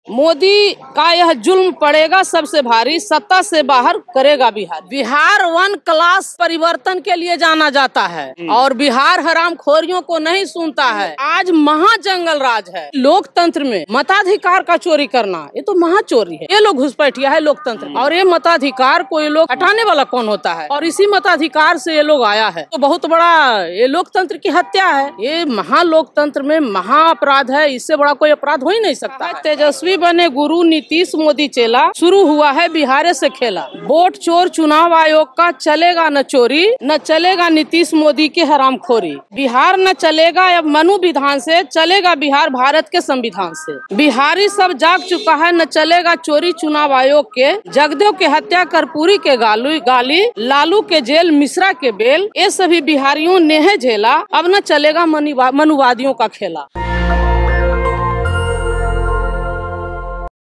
मोदी का यह जुल्म पड़ेगा सबसे भारी, सत्ता से बाहर करेगा बिहार। बिहार 1 क्लास परिवर्तन के लिए जाना जाता है और बिहार हरामखोरियों को नहीं सुनता है। आज महाजंगल राज है। लोकतंत्र में मताधिकार का चोरी करना ये तो महाचोरी है। ये लोग घुसपैठिया है लोकतंत्र और ये मताधिकार को ये लोग हटाने वाला कौन होता है? और इसी मताधिकार से ये लोग आया है तो बहुत बड़ा ये लोकतंत्र की हत्या है। ये महालोकतंत्र में महा अपराध है। इससे बड़ा कोई अपराध हो ही नहीं सकता है। तेजस्वी बने गुरु, नीतीश मोदी चेला, शुरू हुआ है बिहार से खेला। वोट चोर चुनाव आयोग का चलेगा न चोरी, न चलेगा नीतीश मोदी के हरामखोरी। बिहार न चलेगा अब मनु विधान से, चलेगा बिहार भारत के संविधान से। बिहारी सब जाग चुका है, न चलेगा चोरी चुनाव आयोग के। जगदेव के हत्या कर्पूरी के गाली, लालू के जेल मिश्रा के बेल, ये सभी बिहारियों ने है झेला। अब न चलेगा मनुवादियों का खेला।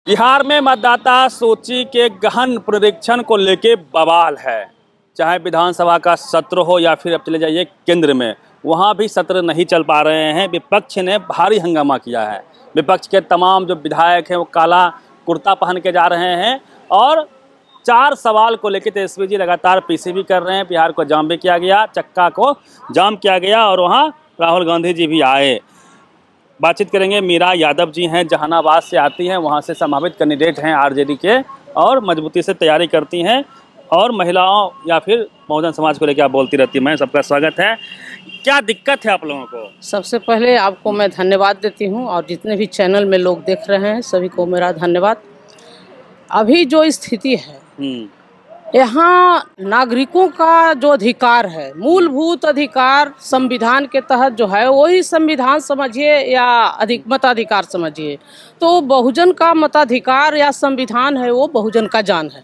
बिहार में मतदाता सूची के गहन पुनरीक्षण को लेके बवाल है। चाहे विधानसभा का सत्र हो या फिर अब चले जाइए केंद्र में, वहाँ भी सत्र नहीं चल पा रहे हैं। विपक्ष ने भारी हंगामा किया है। विपक्ष के तमाम जो विधायक हैं वो काला कुर्ता पहन के जा रहे हैं और 4 सवाल को लेकर तेजस्वी जी लगातार पीसीबी कर रहे हैं। बिहार को जाम भी किया गया, चक्का को जाम किया गया और वहाँ राहुल गांधी जी भी आए। बातचीत करेंगे। मीरा यादव जी हैं, जहानाबाद से आती हैं, वहाँ से संभावित कैंडिडेट हैं आरजेडी के और मजबूती से तैयारी करती हैं और महिलाओं या फिर बहुजन समाज को लेकर आप बोलती रहती हैं। मैं सबका स्वागत है। क्या दिक्कत है आप लोगों को? सबसे पहले आपको मैं धन्यवाद देती हूँ और जितने भी चैनल में लोग देख रहे हैं सभी को मेरा धन्यवाद। अभी जो स्थिति है यहाँ नागरिकों का जो अधिकार है, मूलभूत अधिकार संविधान के तहत जो है वही संविधान समझिए या मताधिकार समझिए, तो बहुजन का मताधिकार या संविधान है वो बहुजन का जान है।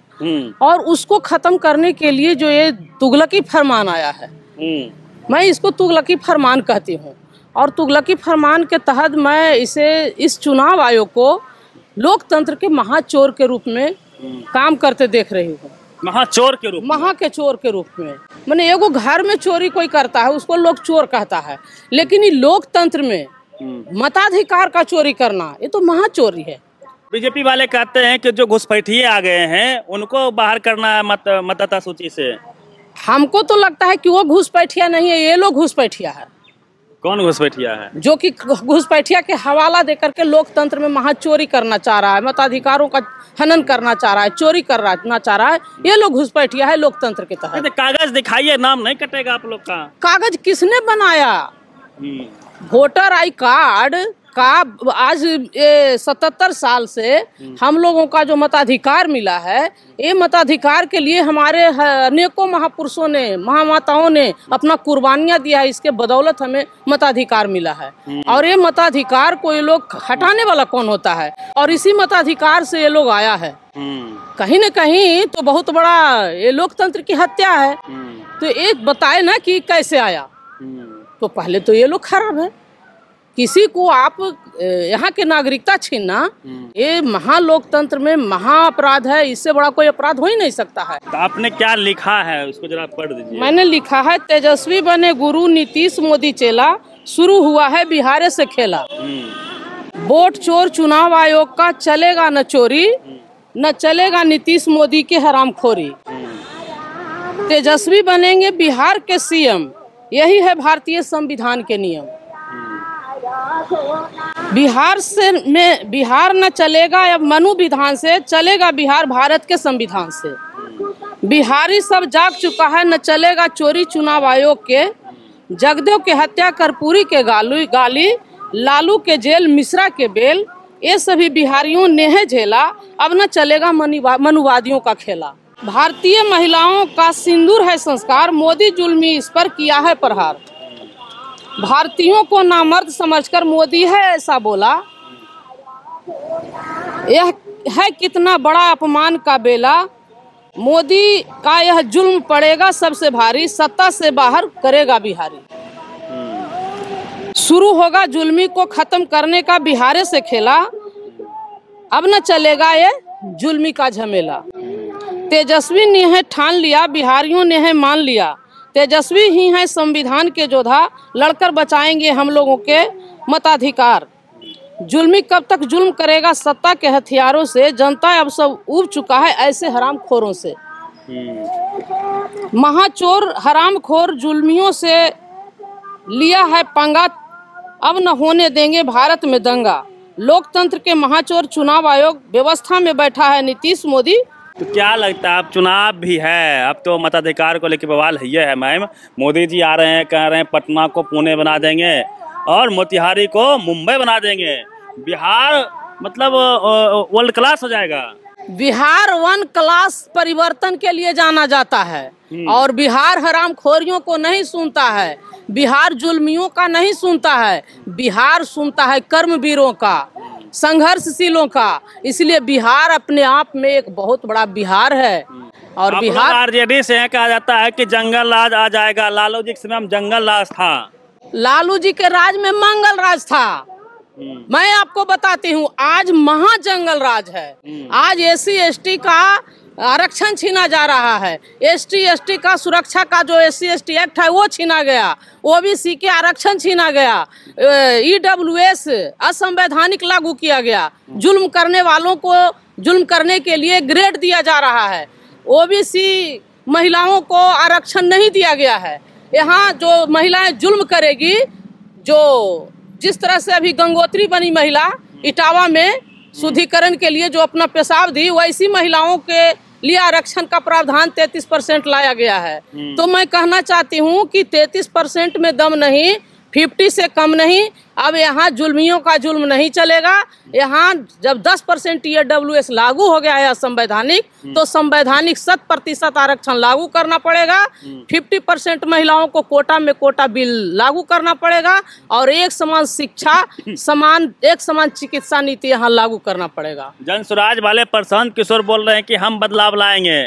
और उसको खत्म करने के लिए जो ये तुगलकी फरमान आया है, मैं इसको तुगलकी फरमान कहती हूँ। और तुगलकी फरमान के तहत मैं इस चुनाव आयोग को लोकतंत्र के महाचोर के रूप में काम करते देख रही हूँ। महाचोर के रूप, महाचोर के रूप में मैंने एगो घर में चोरी कोई करता है उसको लोग चोर कहता है, लेकिन ये लोकतंत्र में मताधिकार का चोरी करना ये तो महाचोरी है। बीजेपी वाले कहते हैं कि जो घुसपैठिए आ गए हैं उनको बाहर करना है मतदाता सूची से। हमको तो लगता है कि वो घुसपैठिया नहीं है, ये लोग घुसपैठिया है। कौन घुसपैठिया है? जो कि घुसपैठिया के हवाला देकर के लोकतंत्र में महाचोरी करना चाह रहा है, मताधिकारों का हनन करना चाह रहा है, चोरी करना चाह रहा है। ये लोग घुसपैठिया है लोकतंत्र के तहत। कागज दिखाइए, नाम नहीं कटेगा आप लोग का। कागज किसने बनाया? वोटर आई कार्ड का आज 77 साल से हम लोगों का जो मताधिकार मिला है, ये मताधिकार के लिए हमारे अनेकों महापुरुषों ने, महामाताओं ने अपना कुर्बानियां दिया है। इसके बदौलत हमें मताधिकार मिला है और ये मताधिकार को ये लोग हटाने वाला कौन होता है? और इसी मताधिकार से ये लोग आया है। कहीं न कहीं तो बहुत बड़ा ये लोकतंत्र की हत्या है। तो एक बताए ना कि कैसे आया। तो पहले तो ये लोग खराब है। किसी को आप यहाँ के नागरिकता छीनना ये महालोकतंत्र में महा अपराध है। इससे बड़ा कोई अपराध हो ही नहीं सकता है। तो आपने क्या लिखा है उसको जरा पढ़ दीजिए। मैंने लिखा है, तेजस्वी बने गुरु, नीतीश मोदी चेला, शुरू हुआ है बिहार से खेला। वोट चोर चुनाव आयोग का चलेगा न चोरी, न चलेगा नीतीश मोदी के हरामखोरी। तेजस्वी बनेंगे बिहार के सीएम, यही है भारतीय संविधान के नियम। बिहार न चलेगा अब मनु विधान से, चलेगा बिहार भारत के संविधान से। बिहारी सब जाग चुका है, न चलेगा चोरी चुनाव आयोग के। जगदेव के हत्या कर्पूरी के गाली, लालू के जेल मिश्रा के बेल, ये सभी बिहारियों ने है झेला। अब न चलेगा मनुवादियों का खेला। भारतीय महिलाओं का सिंदूर है संस्कार, मोदी जुल्मी इस पर किया है प्रहार। भारतीयों को नामर्द समझकर मोदी है ऐसा बोला। यह है कितना बड़ा अपमान का बेला। मोदी का यह जुल्म पड़ेगा सबसे भारी, सत्ता से बाहर करेगा बिहारी। शुरू होगा जुल्मी को खत्म करने का बिहार से खेला। अब न चलेगा ये जुल्मी का झमेला। तेजस्वी ने है ठान लिया, बिहारियों ने है मान लिया। तेजस्वी ही हैं संविधान के योद्धा, लड़कर बचाएंगे हम लोगों के मताधिकार। जुल्मी कब तक जुल्म करेगा सत्ता के हथियारों से, जनता अब सब ऊब चुका है ऐसे हरामखोरों से। महाचोर हरामखोर जुल्मियों से लिया है पंगा, अब न होने देंगे भारत में दंगा। लोकतंत्र के महाचोर चुनाव आयोग व्यवस्था में बैठा है नीतीश मोदी। तो क्या लगता है, अब चुनाव भी है, अब तो मताधिकार को लेकर बवाल है मैम। मोदी जी आ रहे हैं, कह रहे हैं पटना को पुणे बना देंगे और मोतिहारी को मुंबई बना देंगे। बिहार मतलब वर्ल्ड क्लास हो जाएगा। बिहार वन क्लास परिवर्तन के लिए जाना जाता है और बिहार हरामखोरियों को नहीं सुनता है, बिहार जुल्मियों का नहीं सुनता है, बिहार सुनता है कर्मवीरों का, संघर्षशीलों का। इसलिए बिहार अपने आप में एक बहुत बड़ा बिहार है। और बिहार आरजेडी से कहा जाता है कि जंगल राज आ जाएगा। लालू जी के समय में जंगल राज था, लालू जी के राज में मंगल राज था। मैं आपको बताती हूँ, आज महाजंगल राज है। आज SC ST का आरक्षण छीना जा रहा है, ST ST का सुरक्षा का जो SC ST एक्ट है वो छीना गया, OBC के आरक्षण छीना गया, EWS असंवैधानिक लागू किया गया। जुल्म करने वालों को जुल्म करने के लिए ग्रेड दिया जा रहा है। OBC महिलाओं को आरक्षण नहीं दिया गया है। यहाँ जो महिलाएं जुल्म करेगी, जो जिस तरह से अभी गंगोत्री बनी महिला इटावा में शुद्धिकरण के लिए जो अपना पेशाब दी, वैसी महिलाओं के लिए आरक्षण का प्रावधान 33% लाया गया है। तो मैं कहना चाहती हूँ कि 33% में दम नहीं, 50 से कम नहीं। अब यहाँ जुल्मियों का जुल्म नहीं चलेगा। यहाँ जब 10% EWS लागू हो गया है असंवैधानिक, तो संवैधानिक 100% आरक्षण लागू करना पड़ेगा। 50% महिलाओं को कोटा में कोटा बिल लागू करना पड़ेगा और एक समान शिक्षा, एक समान चिकित्सा नीति यहाँ लागू करना पड़ेगा। जन स्वराज वाले प्रशांत किशोर बोल रहे हैं कि हम बदलाव लाएंगे।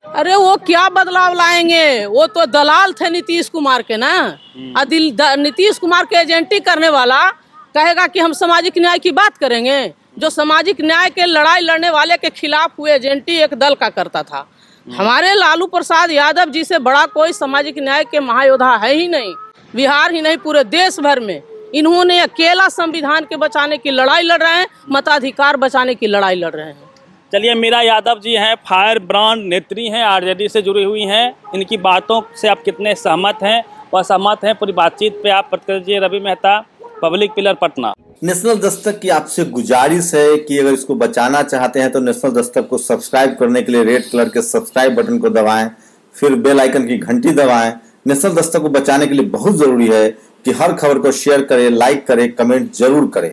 अरे वो क्या बदलाव लाएंगे, वो तो दलाल थे नीतीश कुमार के ना। नीतीश कुमार के एजेंटी करने वाला कहेगा कि हम सामाजिक न्याय की बात करेंगे। जो सामाजिक न्याय के लड़ाई लड़ने वाले के खिलाफ हुए एजेंटी एक दल का करता था। हमारे लालू प्रसाद यादव जी से बड़ा कोई सामाजिक न्याय के महायोद्धा है ही नहीं, बिहार ही नहीं पूरे देश भर में। इन्होंने अकेला संविधान के बचाने की लड़ाई लड़ रहे हैं, मताधिकार बचाने की लड़ाई लड़ रहे हैं। चलिए, मीरा यादव जी हैं, फायर ब्रांड नेत्री हैं, आरजेडी से जुड़ी हुई हैं। इनकी बातों से आप कितने सहमत हैं व असहमत हैं, पूरी बातचीत पे आप प्रतिक्रिया दीजिए। Ravi Mehta, public pillar, Patna. National Dastak की आपसे गुजारिश है कि अगर इसको बचाना चाहते हैं तो नेशनल दस्तक को सब्सक्राइब करने के लिए रेड कलर के सब्सक्राइब बटन को दबाएं, फिर बेल आइकन की घंटी दबाएं। नेशनल दस्तक को बचाने के लिए बहुत जरूरी है कि हर खबर को शेयर करें, लाइक करें, कमेंट जरूर करें।